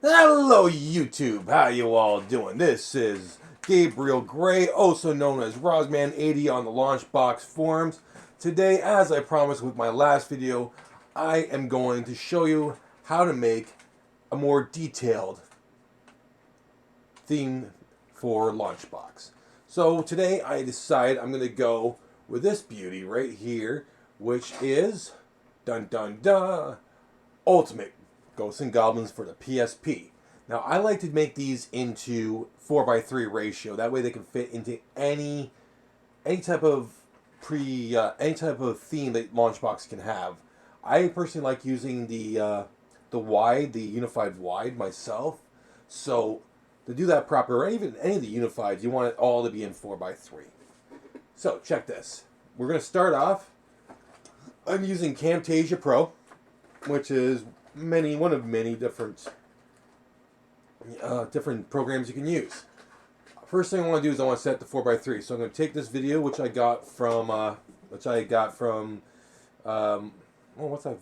Hello YouTube, how you all doing? This is Gabriel Gray, also known as Rosman80 on the Launchbox forums. Today, as I promised with my last video, I am going to show you how to make a more detailed theme for Launchbox. So today I decided I'm going to go with this beauty right here, which is, dun dun dun, Ultimate Ghosts and Goblins for the PSP. Now I like to make these into 4:3 ratio. That way they can fit into any type of any type of theme that Launchbox can have. I personally like using the wide, the unified wide myself. So to do that proper, or even any of the unified, you want it all to be in 4:3. So check this. We're going to start off. I'm using Camtasia Pro, which is one of many different programs you can use. First thing I want to do is I want to set the 4:3. So I'm going to take this video, which I got from what's that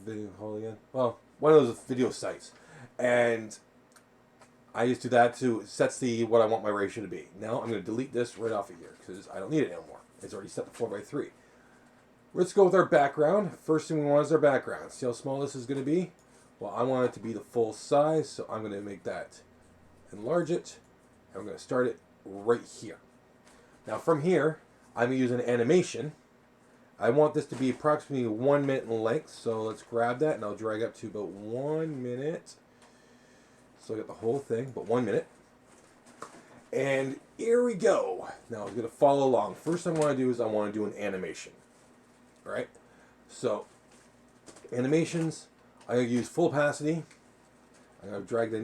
video called again? Well, one of those video sites, and I just do that to sets what I want my ratio to be. Now I'm going to delete this right off of here because I don't need it anymore. It's already set to 4:3. Let's go with our background. First thing we want is our background. See how small this is going to be? Well, I want it to be the full size, so I'm going to make that, enlarge it, and I'm going to start it right here. Now from here, I'm going to use an animation. I want this to be approximately 1 minute in length, so let's grab that and I'll drag up to about 1 minute. So I got the whole thing, but 1 minute. And here we go. Now I'm going to follow along. First thing I want to do is I want to do an animation. All right? So, animations, I'm going to use full opacity. I'm going to drag that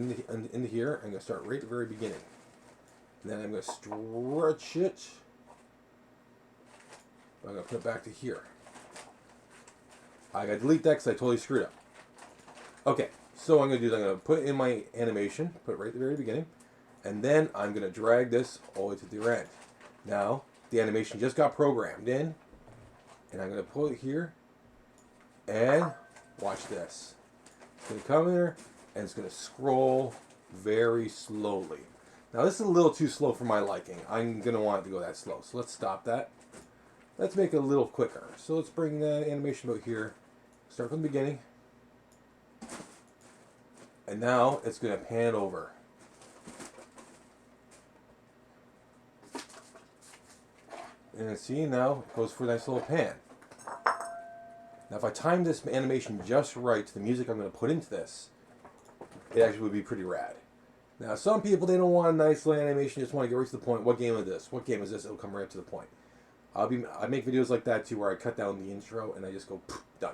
into here. I'm going to start right at the very beginning. And then I'm going to stretch it. I'm going to put it back to here. I got to delete that because I totally screwed up. Okay, so what I'm going to do is I'm going to put it in my animation, put it right at the very beginning, and then I'm going to drag this all the way to the end. Now, the animation just got programmed in, and I'm going to pull it here, and watch this. It's going to come here, and it's going to scroll very slowly. Now, this is a little too slow for my liking. I'm going to want it to go that slow, so let's stop that. Let's make it a little quicker. So let's bring the animation about here. Start from the beginning. And now it's going to pan over. And see, now it goes for a nice little pan. Now if I time this animation just right to the music I'm going to put into this, it actually would be pretty rad. Now some people, they don't want a nice little animation, just want to get right to the point. What game is this? What game is this? It'll come right up to the point. I make videos like that too, where I cut down the intro and I just go done.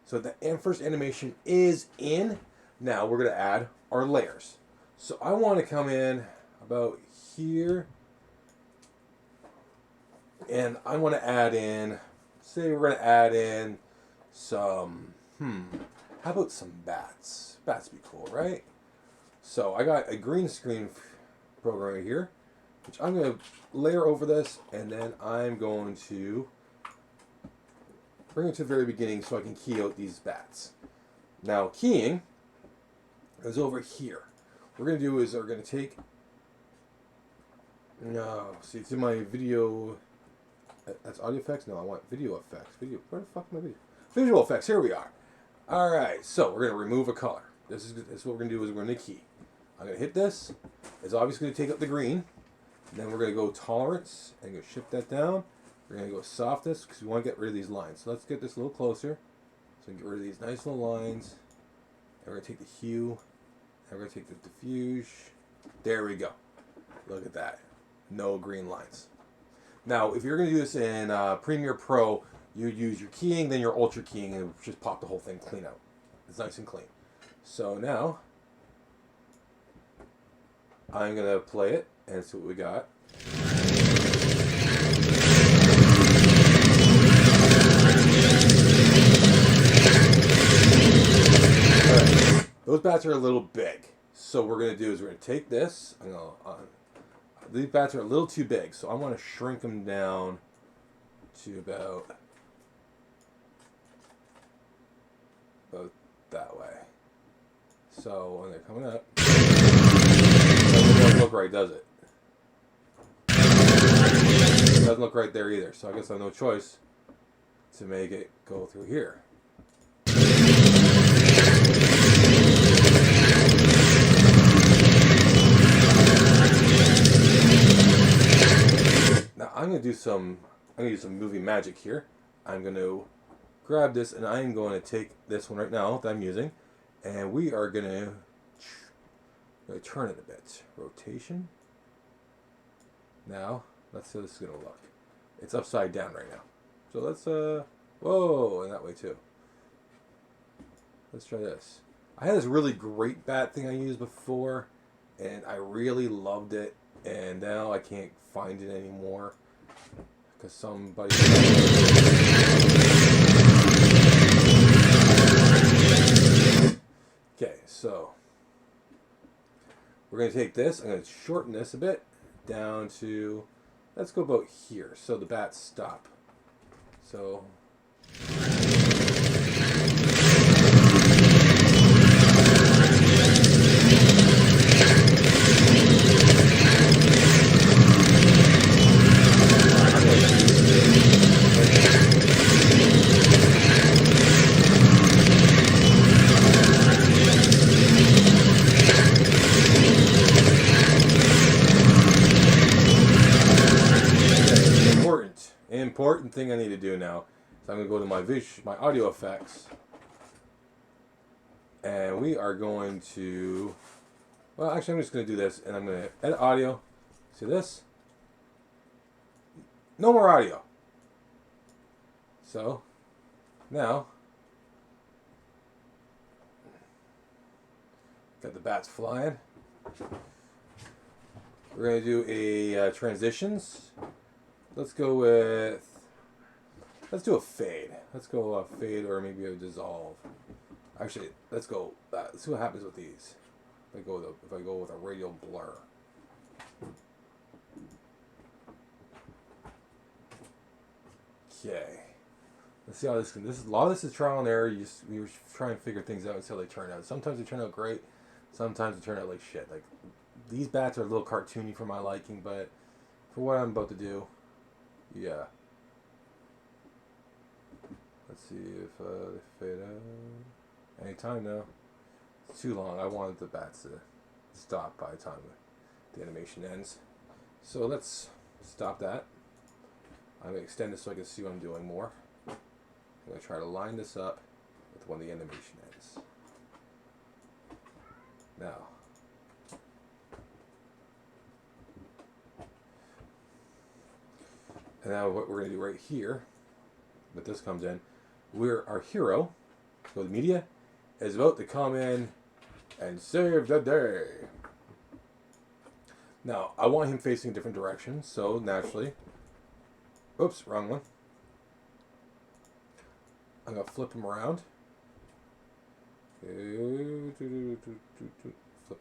So the first animation is in. Now we're going to add our layers. So I want to come in about here, and I want to add in, say we're going to add in some, how about some bats? Bats would be cool, right? So I got a green screen program right here, which I'm going to layer over this, and then I'm going to bring it to the very beginning so I can key out these bats. Now keying is over here. What we're going to do is we're going to take, see, it's in my video, that's audio effects? No, I want video effects. Where the fuck am I video? Visual effects, here we are. Alright, so we're going to remove a color. This is what we're going to do is we're going to key. I'm going to hit this. It's obviously going to take up the green. And then we're going to go tolerance and go shift that down. We're going to go softness because we want to get rid of these lines. So let's get this a little closer. So we can get rid of these nice little lines. And we're going to take the hue. And we're going to take the diffuse. There we go. Look at that. No green lines. Now, if you're going to do this in Premiere Pro, you use your keying, then your ultra keying, and just pop the whole thing clean out. It's nice and clean. So now, I'm going to play it and see what we got. Alright, those bats are a little big. So what we're going to do is we're going to take this. These bats are a little too big, so I want to shrink them down to about that way. So when they're coming up, right, does it? It doesn't look right there either, so I guess I have no choice to make it go through here. Now I'm gonna do some movie magic here. I'm gonna grab this and I'm going to take this one right now that I'm using, and we are gonna turn it a bit. Rotation. Now let's see how this is gonna look. It's upside down right now. So let's whoa, and that way too. Let's try this. I had this really great bat thing I used before, and I really loved it, and now I can't find it anymore because somebody. Okay, so we're gonna take this. I'm gonna shorten this a bit down to, let's go about here, so the bats stop. So. Important thing I need to do now is I'm going to go to my audio effects, and we are going to, well, actually I'm just going to do this, and I'm going to edit audio. See this? No more audio. So now got the bats flying. We're going to do a transitions. Let's go with, let's do a fade. Let's go a fade, or maybe a dissolve. Actually, let's go. Let's see what happens with these. If I go with a radial blur. Okay. Let's see how this can. A lot of this is trial and error. We were trying to figure things out until they turn out. Sometimes they turn out great. Sometimes they turn out like shit. Like these bats are a little cartoony for my liking, but for what I'm about to do. Yeah. Let's see if they fade out. Anytime now. It's too long. I wanted the bats to stop by the time the animation ends. So let's stop that. I'm going to extend this so I can see what I'm doing more. I'm going to try to line this up with when the animation ends. Now. And now what we're going to do right here, but this comes in, our hero, go to media, is about to come in and save the day. Now, I want him facing a different direction, so naturally, oops, wrong one. I'm going to flip him around. Flip him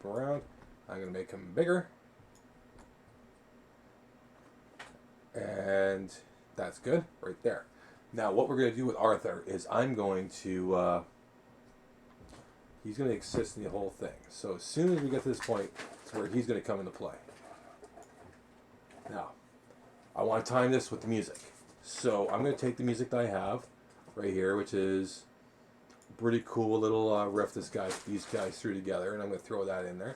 around. I'm going to make him bigger. And that's good right there. Now what we're going to do with Arthur is I'm going to he's going to exist in the whole thing. So as soon as we get to this point, it's where he's going to come into play. Now I want to time this with the music, so I'm going to take the music that I have right here, which is a pretty cool little riff these guys threw together, and I'm going to throw that in there.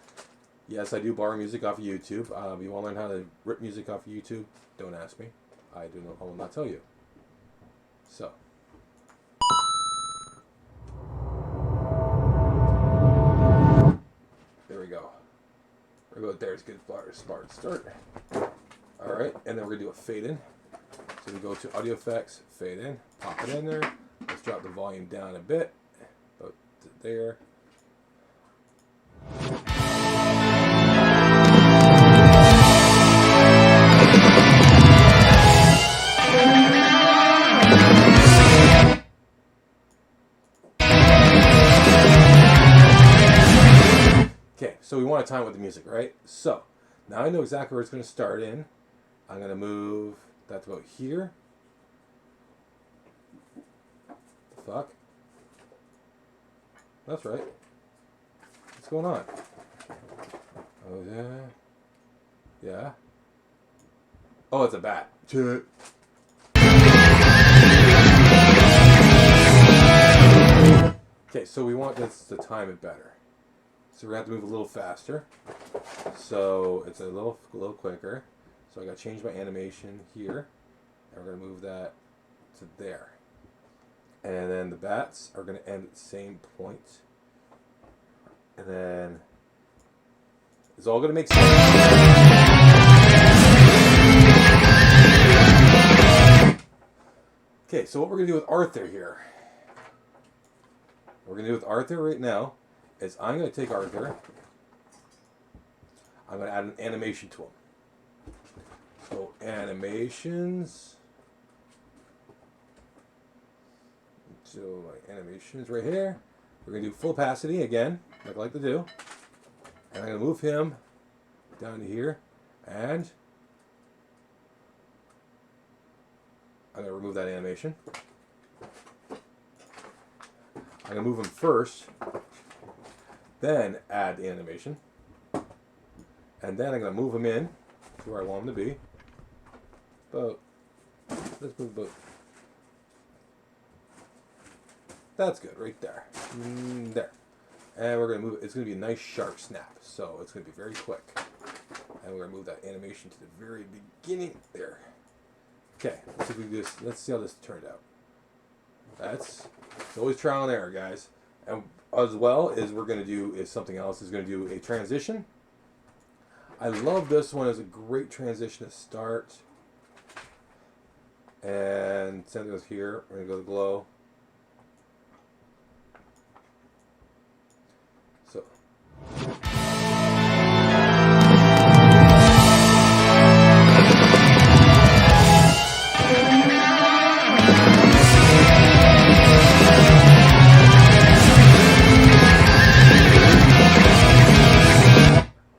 Yes, I do borrow music off of YouTube. If you want to learn how to rip music off of YouTube, don't ask me. I will not tell you. So. There we go. There's good smart start. Alright, and then we're going to do a fade in. So we go to audio effects, fade in, pop it in there. Let's drop the volume down a bit. About there. Okay, so we want to time with the music, right? So, now I know exactly where it's going to start in. I'm going to move that to about here. The fuck? That's right. What's going on? Oh, yeah. Yeah. Oh, it's a bat. Okay, so we want this to time it better. So we're gonna have to move a little faster. So it's a little quicker. So I gotta change my animation here. And we're gonna move that to there. And then the bats are gonna end at the same point. And then it's all gonna make sense. Okay, so what we're gonna do with Arthur here. What we're gonna do with Arthur right now is I'm gonna take Arthur. I'm gonna add an animation to him. So animations. So my animations right here. We're gonna do full opacity again, like I like to do. And I'm gonna move him down to here, and I'm gonna remove that animation. I'm gonna move him first, then add the animation, and then I'm gonna move him in to where I want him to be. But let's move both. That's good, right there. There. And we're going to move it. It's going to be a nice sharp snap. So it's going to be very quick. And we're going to move that animation to the very beginning. There. Okay. Let's see if we do this. Let's see how this turned out. That's always trial and error, guys. And as well as we're going to do is something else. Is going to do a transition. I love this one as a great transition to start. And send it here. We're going to go to glow. So.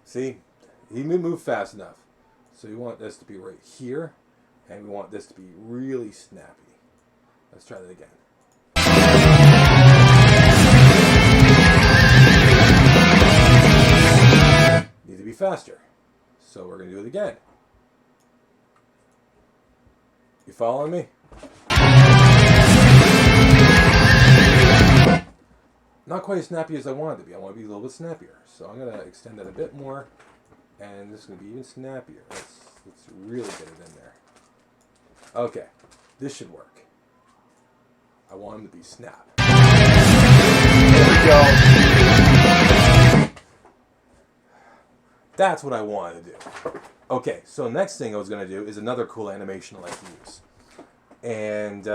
See, he didn't move fast enough. So you want this to be right here, and we want this to be really snappy. Let's try that again. Need to be faster. So we're going to do it again. You following me? Not quite as snappy as I wanted to be. I want to be a little bit snappier. So I'm going to extend that a bit more. And this is going to be even snappier. Let's really get it in there. Okay. This should work. I want him to be snap. There we go. That's what I wanted to do. Okay, so next thing I was going to do is another cool animation I like to use. And,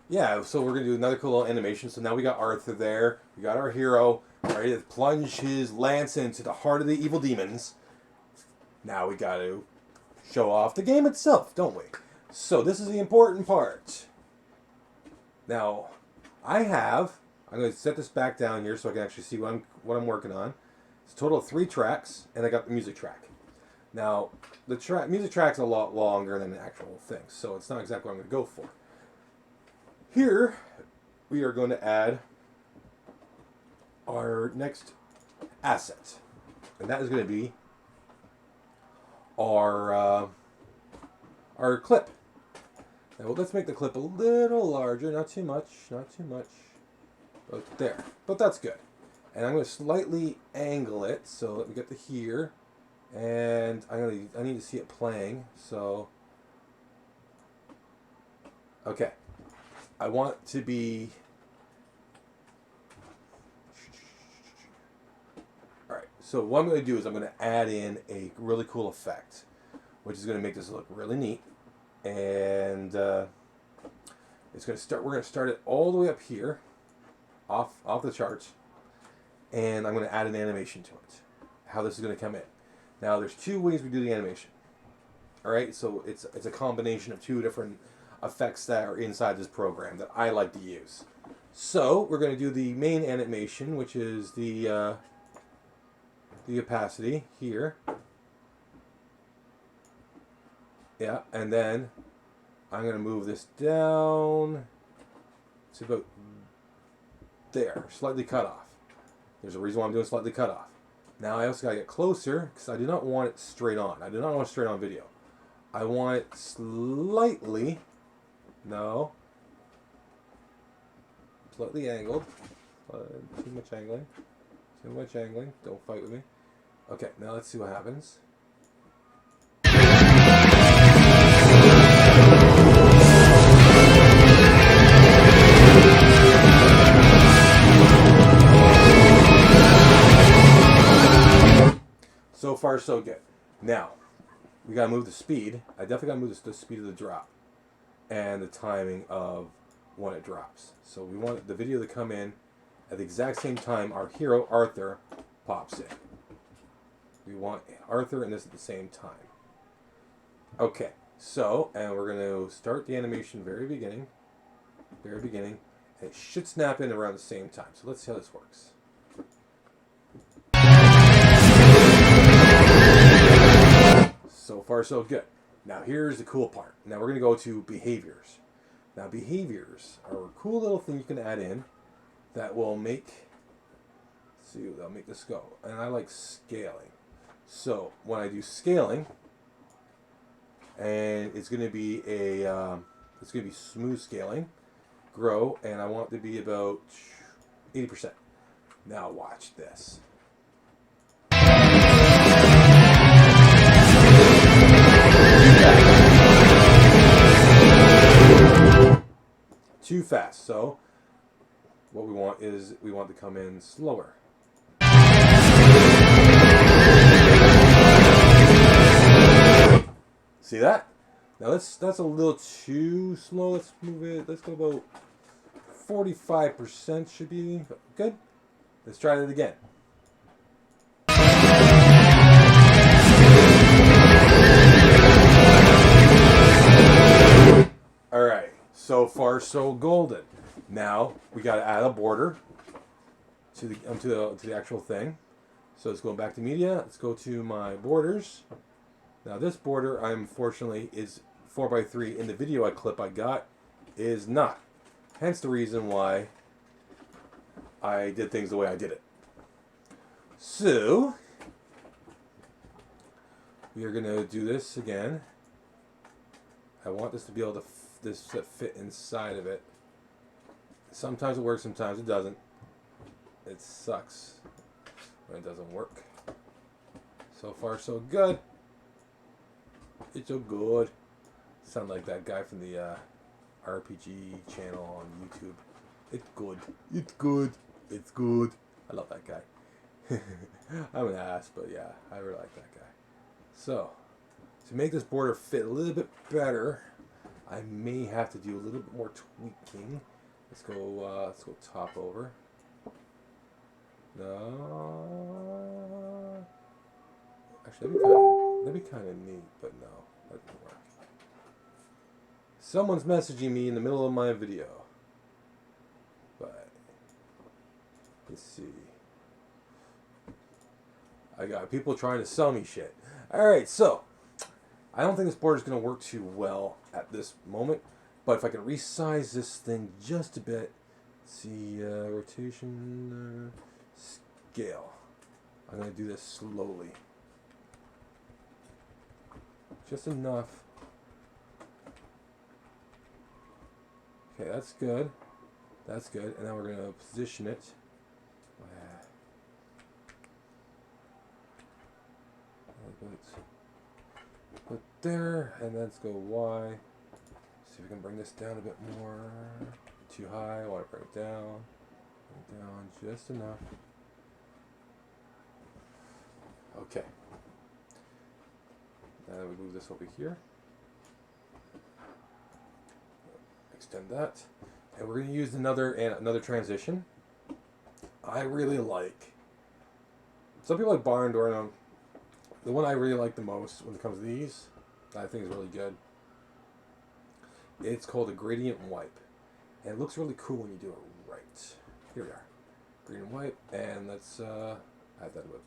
yeah, so we're going to do another cool animation. So now we got Arthur there. We got our hero ready to plunge his lance into the heart of the evil demons. Now we got to show off the game itself, don't we? So this is the important part. Now, I'm going to set this back down here so I can actually see what I'm working on. It's a total of 3 tracks, and I got the music track. Now, the music track's a lot longer than the actual thing, so it's not exactly what I'm going to go for. Here, we are going to add our next asset, and that is going to be our clip. Now, let's make the clip a little larger, not too much, but there. But that's good. And I'm going to slightly angle it, so let me get to here, and I need to see it playing. So, okay, I want to be. All right. So what I'm going to do is I'm going to add in a really cool effect, which is going to make this look really neat. And it's going to start. We're going to start it all the way up here, off the charts, and I'm going to add an animation to it. How this is going to come in. Now, there's 2 ways we do the animation. All right, so it's a combination of 2 different effects that are inside this program that I like to use. So we're going to do the main animation, which is the opacity here. Yeah, and then I'm going to move this down to about there, slightly cut off. There's a reason why I'm doing slightly cut off. Now I also gotta get closer because I do not want it straight on. I do not want straight on video. I want it slightly, no, slightly angled. Too much angling. Too much angling. Don't fight with me. Okay, now let's see what happens. So far, so good. Now, we gotta move the speed. I definitely gotta move the speed of the drop and the timing of when it drops. So we want the video to come in at the exact same time our hero, Arthur, pops in. We want Arthur and this at the same time. Okay, so, and we're going to start the animation very beginning, and it should snap in around the same time. So let's see how this works. So far, so good. Now here's the cool part. Now we're going to go to behaviors. Now behaviors are a cool little thing you can add in that will make, let's see, that'll make this go. And I like scaling. So when I do scaling, and it's going to be it's going to be smooth scaling, grow, and I want it to be about 80%. Now watch this. Too fast. So what we want is we want to come in slower. See that? Now that's a little too slow. Let's move it. Let's go about 45% should be good. Let's try it again. All right. So far, so golden. Now we got to add a border to the actual thing. So let's go back to media. Let's go to my borders. Now this border, unfortunately, is 4x3. In the video clip I got, is not. Hence the reason why I did things the way I did it. So we are gonna do this again. I want this to be able to fit inside of it. Sometimes it works, sometimes it doesn't. It sucks when it doesn't work. So far, so good. It's so good. Sound like that guy from the RPG channel on YouTube. It's good. It's good. It's good. I love that guy. I'm an ass, but yeah, I really like that guy. So, to make this border fit a little bit better, I may have to do a little bit more tweaking. Let's go top over. No. Actually, that'd be kind of neat, but no, that didn't work. Someone's messaging me in the middle of my video. But let's see. I got people trying to sell me shit. Alright, so I don't think this border is going to work too well at this moment. But if I can resize this thing just a bit, see, rotation, scale. I'm going to do this slowly. Just enough. Okay, that's good. That's good. And then we're going to position it. Put there, and let's go Y. See if we can bring this down a bit more. Too high. I want to bring it down. Bring it down just enough. Okay. Now we move this over here. Extend that, and we're going to use another transition. I really like. Some people like barn door. The one I really like the most when it comes to these, I think is really good. It's called a gradient wipe, and it looks really cool when you do it right. Here we are, gradient wipe, and let's add that with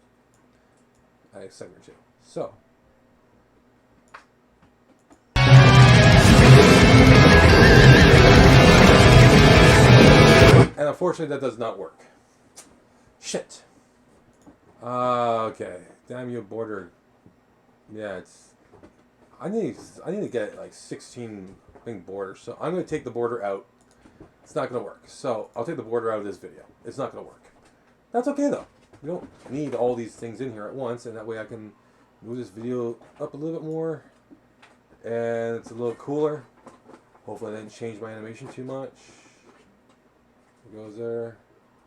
a second or two. So. And unfortunately that does not work. Shit. Okay. Damn you, border. Yeah, it's. I need to get like 16 thing border. So I'm gonna take the border out. It's not gonna work. So I'll take the border out of this video. It's not gonna work. That's okay though. We don't need all these things in here at once, and that way I can move this video up a little bit more, and it's a little cooler. Hopefully I didn't change my animation too much. It goes there.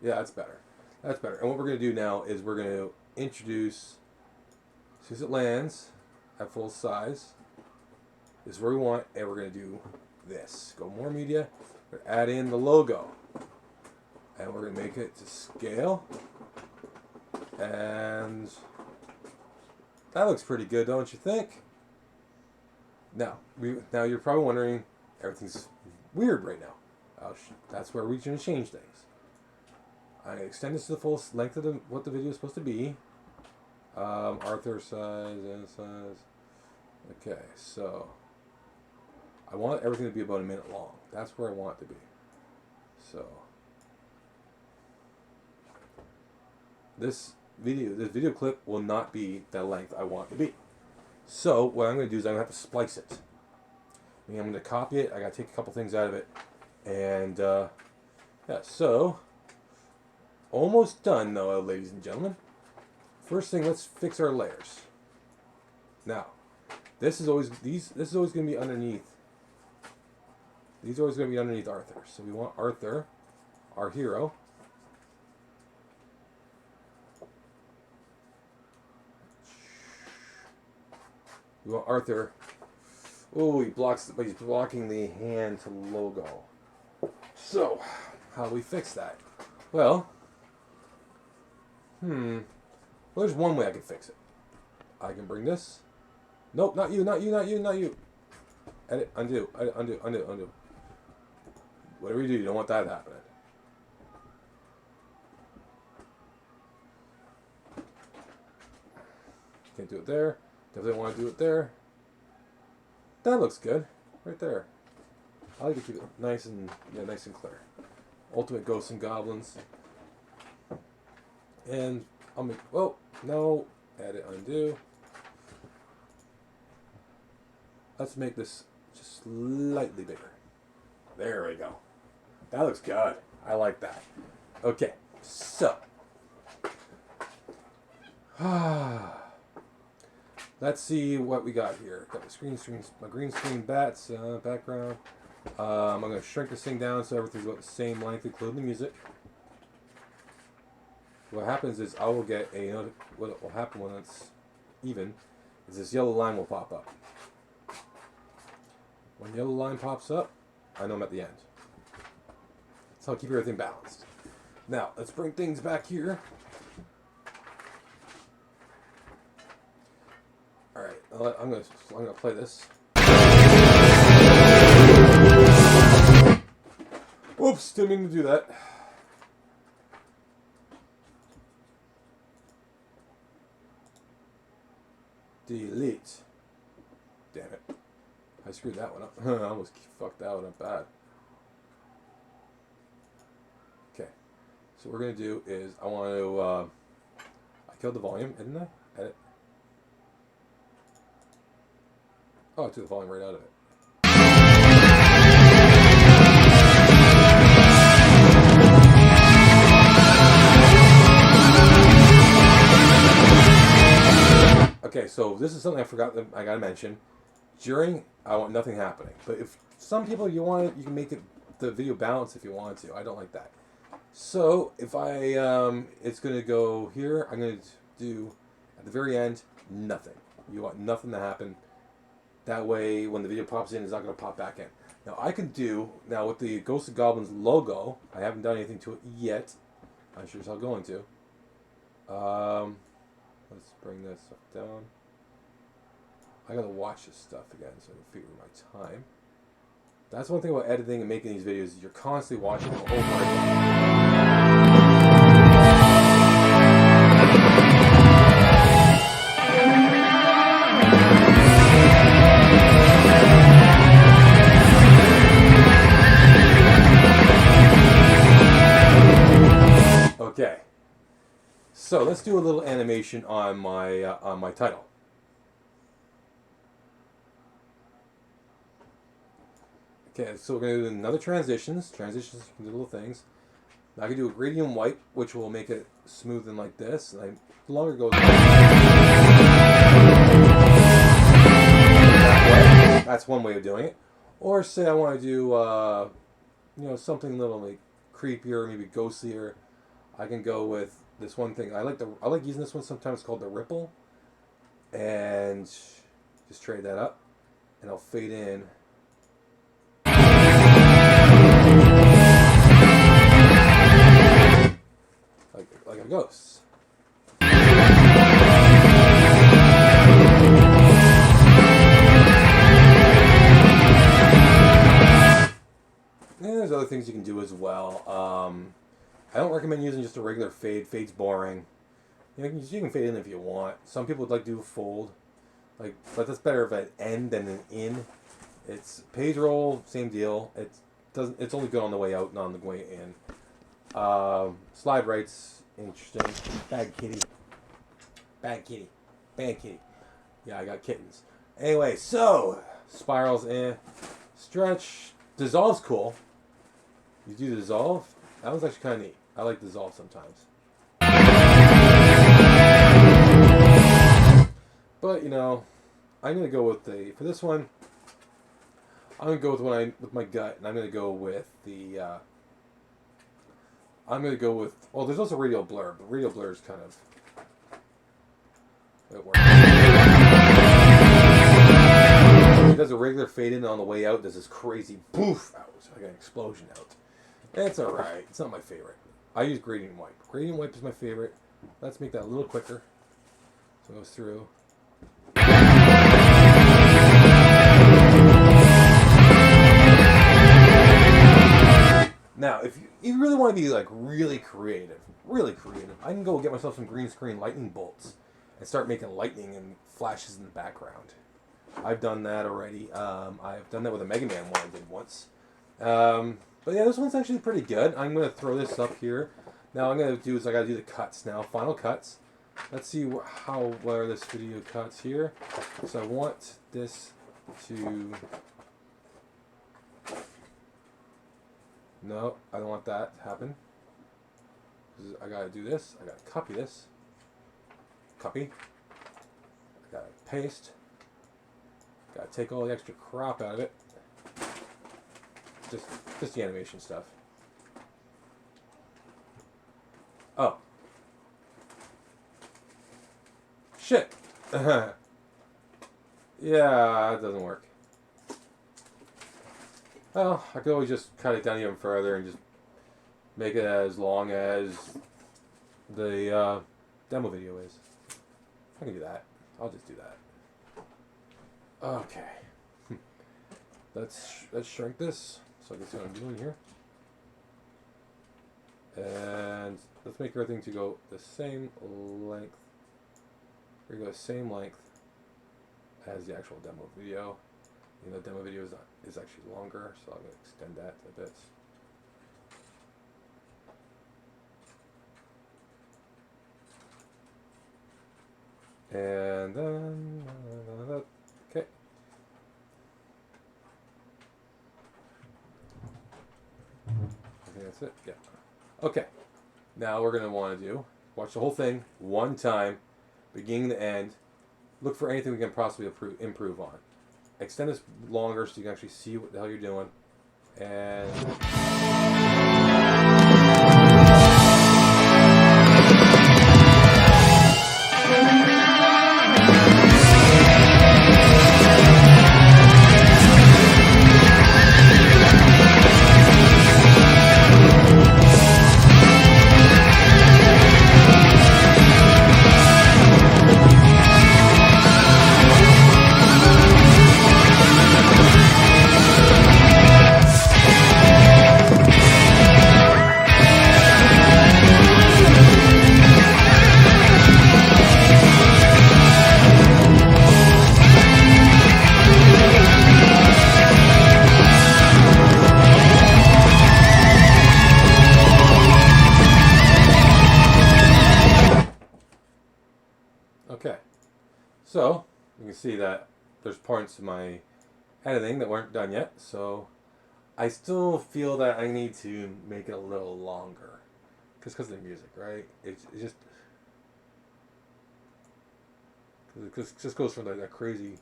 Yeah, that's better. That's better. And what we're going to do now is we're going to introduce, as soon as it lands at full size, this is where we want, and we're going to do this. Go more media, we're going to add in the logo, and we're going to make it to scale, and that looks pretty good, don't you think? Now you're probably wondering, everything's weird right now. That's where we're going to change things. I extend this to the full length of what the video is supposed to be. Arthur size and size. Okay, so I want everything to be about a minute long. That's where I want it to be. So this video clip will not be the length I want it to be. So what I'm going to do is I'm going to have to splice it. I'm going to copy it. I got to take a couple things out of it, and yeah. So almost done, though, ladies and gentlemen. First thing, let's fix our layers. Now, this is always going to be underneath. These are always going to be underneath Arthur. So we want Arthur, our hero. We want Arthur. Oh, he's blocking the hand to logo. So, how do we fix that? Well, there's one way I can fix it. I can bring this. Nope, not you, not you, not you, not you. Edit, undo, edit, undo, undo, undo. Whatever you do, you don't want that happening. Can't do it there. Definitely want to do it there. That looks good, right there. I like to keep it nice and clear. Ultimate Ghosts and Goblins. And I'll make, oh, no, edit, undo. Let's make this just slightly bigger. There we go. That looks good. I like that. Okay, so. Let's see what we got here. Got my green screen bats background. I'm going to shrink this thing down so everything's about the same length, including the music. What happens is I will get what will happen when it's even is this yellow line will pop up. When the yellow line pops up, I know I'm at the end. So I'll keep everything balanced. Now, let's bring things back here. Alright, I'm gonna play this. Oops, didn't mean to do that. Delete. Damn it. I screwed that one up. I almost fucked that one up bad. Okay. So what we're going to do is I want to... I killed the volume, didn't I? Edit. Oh, I took the volume right out of it. Okay, so this is something I forgot that I gotta mention. During, I want nothing happening. But if some people you can make the video balance if you want to. I don't like that. So if I it's gonna go here. I'm gonna do at the very end nothing. You want nothing to happen. That way, when the video pops in, it's not gonna pop back in. Now I can do with the Ghosts of Goblins logo. I haven't done anything to it yet. I'm sure I'm going to. Let's bring this stuff down. I gotta watch this stuff again so I can figure my time. That's one thing about editing and making these videos. You're constantly watching them over again. Okay. So let's do a little animation on my title. Okay, so we're going to do another transitions. Transitions can do little things. Now I can do a gradient wipe, which will make it smooth and like this. And the longer it goes that way. That's one way of doing it. Or say I want to do, something a little like creepier, maybe ghostlier. I can go with this one thing. I like using this one sometimes, called the ripple, and just trade that up, and I'll fade in. Like a ghost. And there's other things you can do as well. I don't recommend using just a regular fade. Fade's boring. You can fade in if you want. Some people would like to do a fold, but that's better of an end than an in. It's page roll, same deal. It's only good on the way out, not on the way in. Slide right's interesting. Bad kitty. Bad kitty. Bad kitty. Yeah, I got kittens. Anyway, so spirals in. Stretch. Dissolve's cool. You do dissolve. That one's actually kind of neat. I like dissolve sometimes. But I'm gonna go with for this one. I'm gonna go with my gut, and I'm gonna go with the. Well, there's also radial blur, but radial blur is kind of. It works. It does a regular fade in on the way out. There's this crazy poof out, like an explosion out. It's alright. It's not my favorite. I use gradient wipe. Gradient wipe is my favorite. Let's make that a little quicker. So it goes through. Now, if you really want to be really creative, I can go get myself some green screen lightning bolts and start making lightning and flashes in the background. I've done that already. I've done that with a Mega Man one I did once. But yeah, this one's actually pretty good. I'm going to throw this up here. Now, I'm going to do is I got to do the cuts now. Final cuts. Let's see where this video cuts here. So I want this to... No, I don't want that to happen. I got to do this. I got to copy this. Copy. I got to paste. Got to take all the extra crap out of it. Just the animation stuff. Oh. Shit. Yeah, it doesn't work. Well, I could always just cut it down even further and just make it as long as the demo video is. I can do that. I'll just do that. Okay. Let's shrink this. So I can see what I'm doing here. And let's make everything to go the same length. We're going to go the same length as the actual demo video. The demo video is actually longer, so I'm going to extend that a bit. And then, okay. I think that's it. Yeah. Okay. Now we're going to want to watch the whole thing one time, beginning to end. Look for anything we can possibly improve on. Extend this longer so you can actually see what the hell you're doing. And... Okay. So, you can see that there's parts of my editing that weren't done yet, so I still feel that I need to make it a little longer. Because of the music, right? It just... Cause it just goes from like that crazy...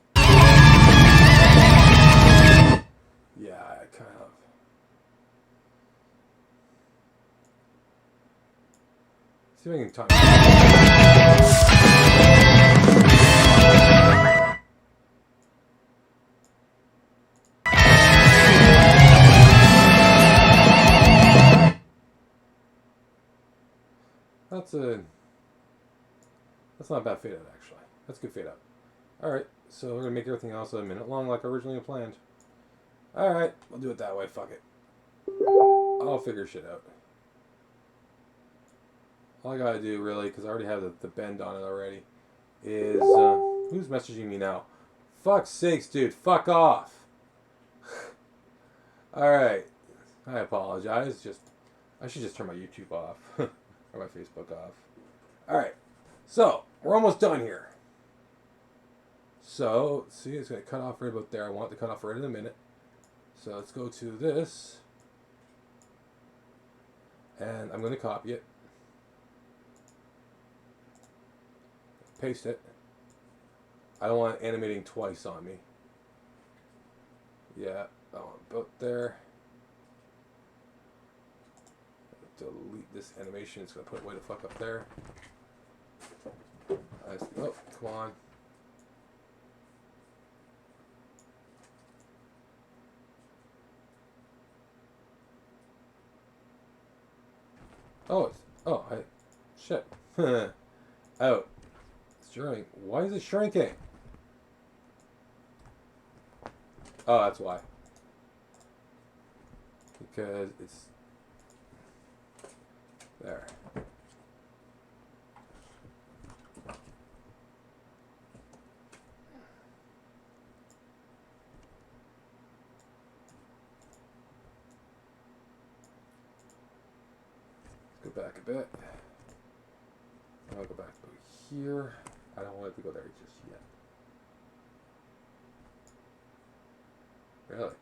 Yeah, I kind of... See if I can talk... That's not a bad fade out, actually. That's a good fade out. Alright, so we're going to make everything else a minute long like originally planned. Alright, we'll do it that way, fuck it. I'll figure shit out. All I gotta do, really, because I already have the bend on it already, is... who's messaging me now? Fuck's sakes, dude. Fuck off. Alright. I apologize. I should just turn my YouTube off. Or my Facebook off. Alright. So, we're almost done here. So, see, it's going to cut off right about there. I want it to cut off right in a minute. So, let's go to this. And I'm going to copy it. Paste it. I don't want it animating twice on me. Yeah, that one about there. Delete this animation. It's going to put it way the fuck up there. Oh, come on. Oh, shit. Out. It's shrinking. Why is it shrinking? Oh, that's why. Because it's there. Let's go back a bit. I'll go back over here. I don't want it to go there just yet. Really?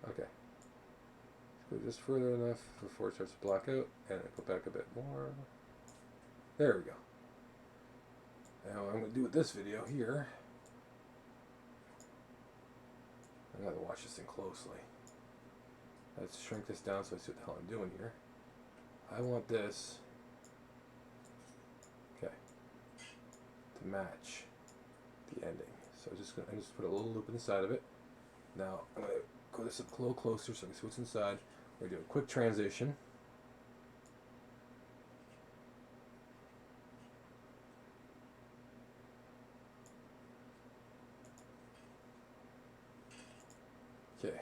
Okay. Let's go just further enough before it starts to black out, and go back a bit more. There we go. Now what I'm going to do with this video here, I got to watch this thing closely. Let's shrink this down so I see what the hell I'm doing here. I want this, okay, to match the ending. So I'm just put a little loop inside of it. Now I'm going to go this up a little closer so I can see what's inside. We're going to do a quick transition. Okay.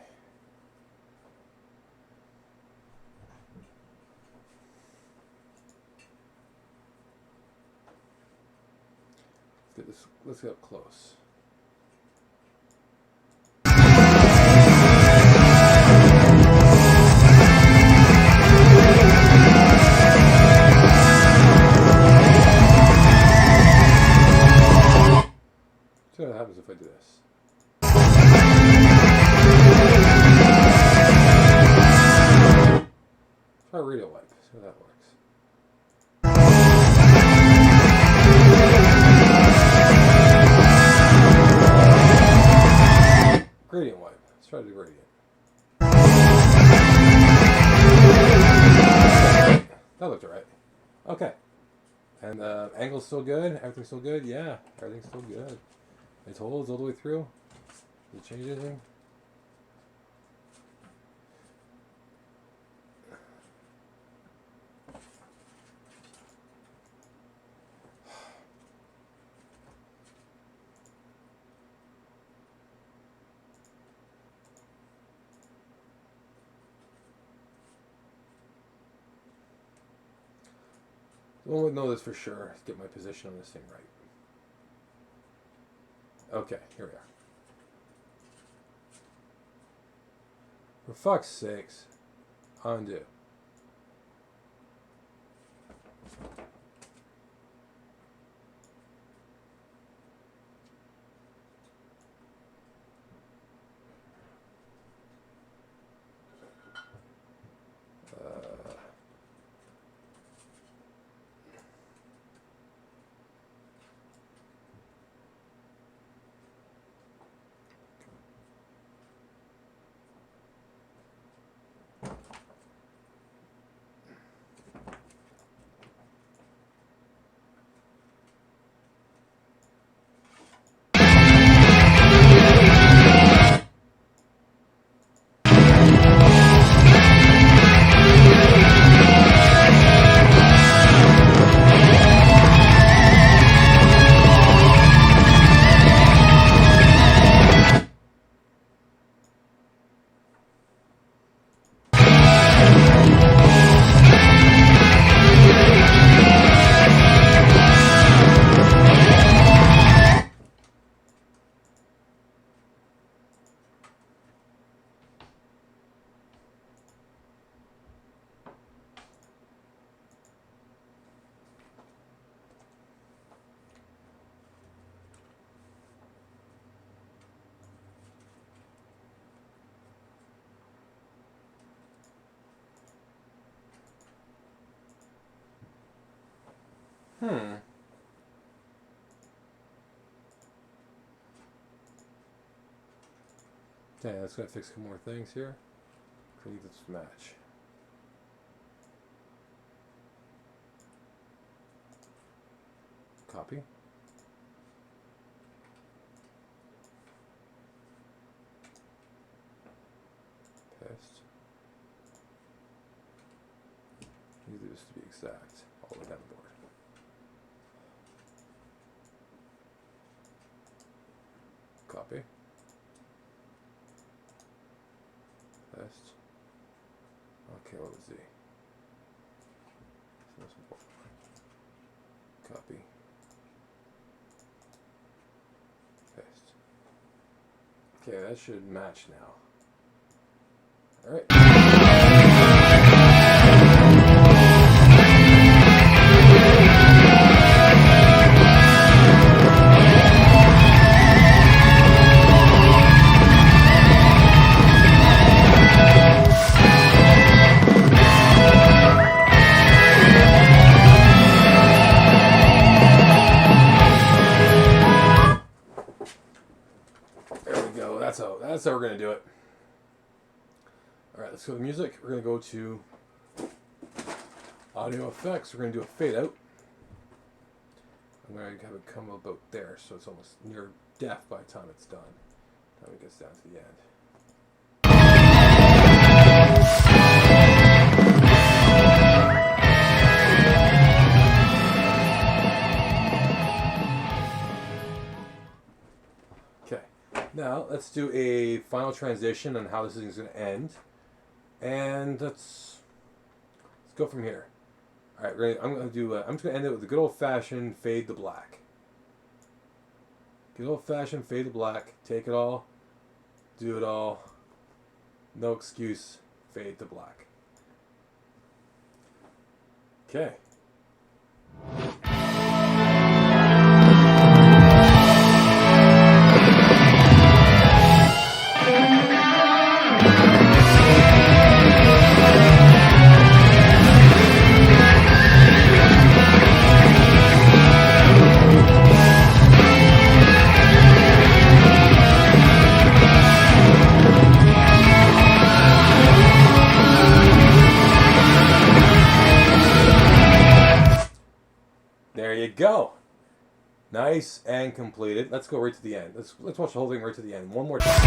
Let's get up close. See what happens if I do this. Try radio wipe. See how that works. Gradient wipe. Let's try to do gradient. That looked alright. Okay. And angle's still good? Everything's still good? Yeah, everything's still good. It holds all the way through. Did you change anything? One would know this for sure. Get my position on this thing right. Okay, here we are. For fuck's sakes. Undo. Hmm. Okay, let's go fix a couple more things here. Create this match. Copy. Paste. Need this to be exact all the way down the board. Copy. Paste. Okay, what was Z? Copy. Paste. Okay, that should match now. Alright. That's how we're going to do it. Alright, let's go to music. We're going to go to audio effects. We're going to do a fade out. I'm going to have it come about there, so it's almost near deaf by the time it's done. Time it gets down to the end. Now, let's do a final transition on how this is going to end. And let's go from here. Alright, I'm just going to end it with a good old-fashioned fade to black. Good old-fashioned fade to black. Take it all. Do it all. No excuse. Fade to black. Okay. There you go. Nice and completed. Let's go right to the end. Let's watch the whole thing right to the end. One more time.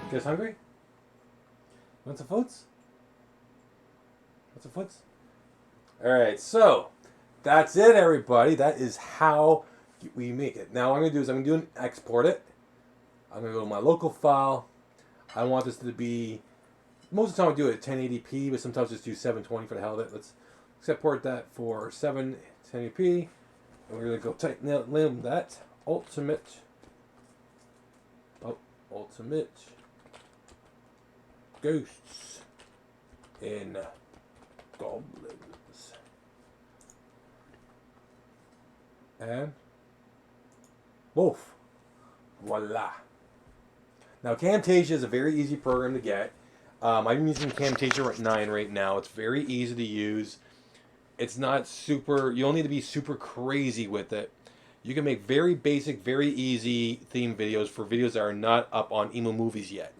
You guys hungry? Want some foods? Want some foods? Alright, so that's it, everybody. That is how we make it. Now what I'm going to do is I'm going to export it. I'm going to go to my local file. I want this to be, most of the time I do it at 1080p, but sometimes just do 720 for the hell of it. Let's export that for 710p. And we're going to go type name that ultimate ghosts in Goblins. And woof. Voila. Now Camtasia is a very easy program to get. I'm using Camtasia 9 right now. It's very easy to use. It's not super, you don't need to be super crazy with it. You can make very basic, very easy theme videos for videos that are not up on Emo Movies yet.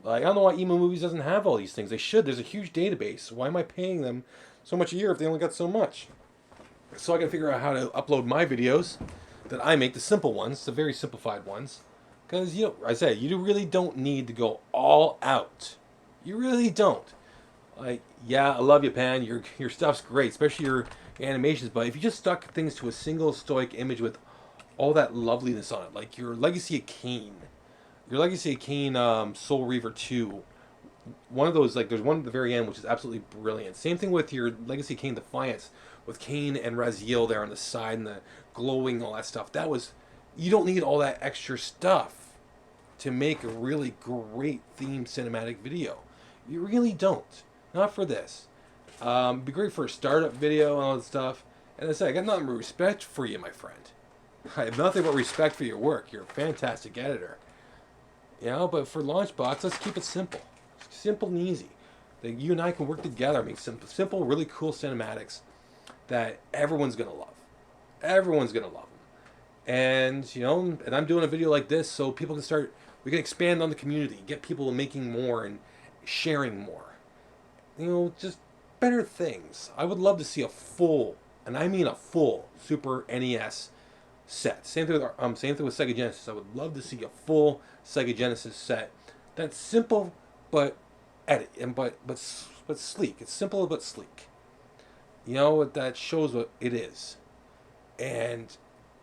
Like, I don't know why Emo Movies doesn't have all these things. They should. There's a huge database. Why am I paying them so much a year if they only got so much? So I can figure out how to upload my videos that I make, the simple ones, the very simplified ones. Because, you know, I said, you really don't need to go all out. You really don't. Like, yeah, I love you, Pan. Your stuff's great, especially your animations. But if you just stuck things to a single stoic image with all that loveliness on it, like your Legacy of Kain, Soul Reaver 2, one of those, like, there's one at the very end which is absolutely brilliant. Same thing with your Legacy Kane Defiance, with Kane and Raziel there on the side and the glowing, all that stuff. That was, you don't need all that extra stuff to make a really great themed cinematic video. You really don't. Not for this. Be great for a startup video and all that stuff. And as I said, I got nothing but respect for you, my friend. I have nothing but respect for your work. You're a fantastic editor. You know, but for Launchbox, let's keep it simple. Simple and easy. That you and I can work together, make simple, really cool cinematics that everyone's going to love. Everyone's going to love them. And, you know, and I'm doing a video like this so people can start, we can expand on the community, get people making more and sharing more. You know, just better things. I would love to see a full, and I mean a full, Super NES set. Same thing with Sega Genesis. I would love to see a full Sega Genesis set that's simple but but sleek. It's simple but sleek. You know, that shows what it is, and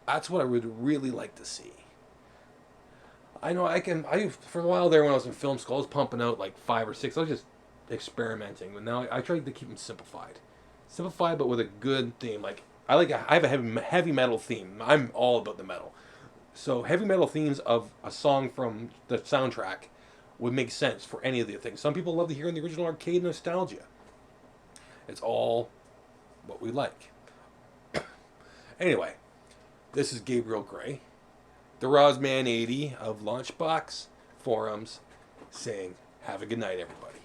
that's what I would really like to see. I know I for a while there when I was in film school, I was pumping out like 5 or 6. I was just experimenting, but now I tried to keep them simplified, but with a good theme. Like I have a heavy metal theme. I'm all about the metal, so heavy metal themes of a song from the soundtrack would make sense for any of the things. Some people love to hear the original arcade nostalgia. It's all what we like. Anyway, this is Gabriel Gray, the Rosman 80 of Launchbox forums, saying, have a good night, everybody.